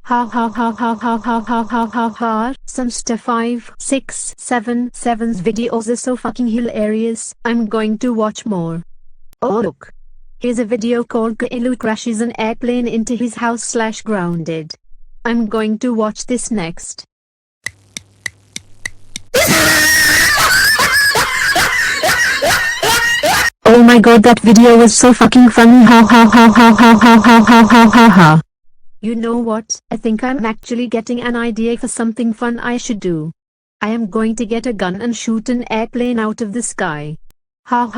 Ha. Some stuff 5, 6, 7, 7's videos are so fucking hilarious. I'm going to watch more. Oh look. Here's a video called Kailu crashes an airplane into his house / grounded. I'm going to watch this next. Oh my god, that video was so fucking funny. Ha. You know what? I think I'm actually getting an idea for something fun I should do. I am going to get a gun and shoot an airplane out of the sky. Ha.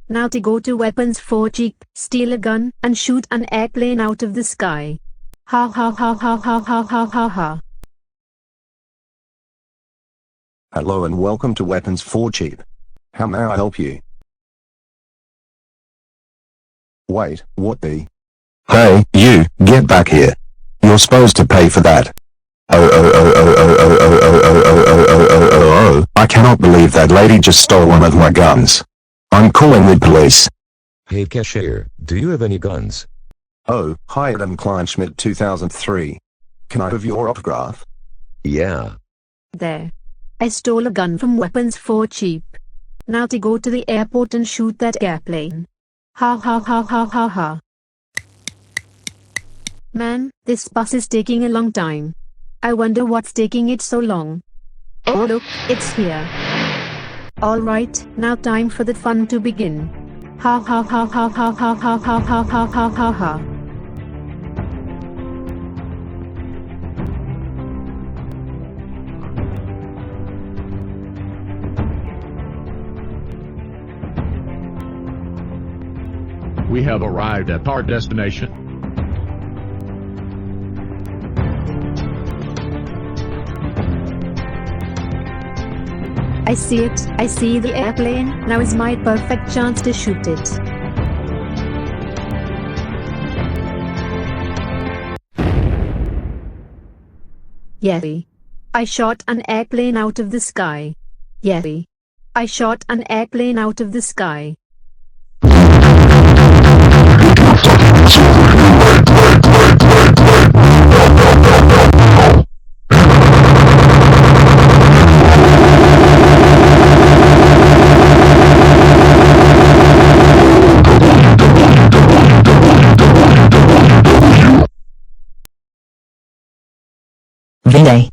Now to go to weapons for cheap, steal a gun, and shoot an airplane out of the sky. Ha. Hello and welcome to Weapons for Cheap. How may I help you? Wait, what the? Hey, you, get back here. You're supposed to pay for that. I cannot believe that lady just stole one of my guns. I'm calling the police. Hey cashier, do you have any guns? Oh, hi Adam Kleinschmidt 2003. Can I have your autograph? Yeah. There. I stole a gun from weapons for cheap. Now to go to the airport and shoot that airplane. Ha. Man, this bus is taking a long time. I wonder what's taking it so long. Oh look, it's here. Alright, now time for the fun to begin. Ha. We have arrived at our destination. I see it. I see the airplane. Now is my perfect chance to shoot it. Yay. I shot an airplane out of the sky. Yay. I shot an airplane out of the sky. Veena.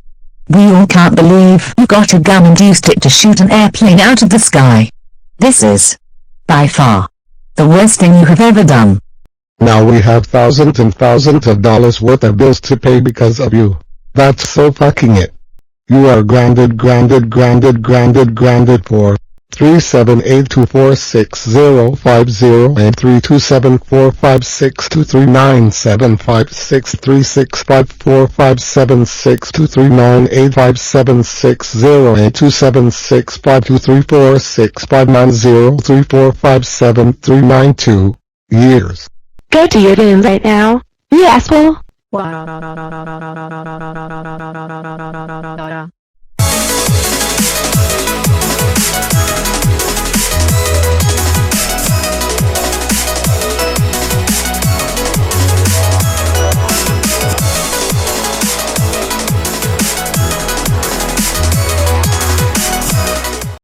We all can't believe you got a gun and used it to shoot an airplane out of the sky. This is, by far, the worst thing you have ever done. Now we have thousands and thousands of dollars worth of bills to pay because of you. That's so fucking it. You are grounded for 378246050 and 327456239756365457623985760 and 27652346590345739 years. Go to your room right now, you asshole.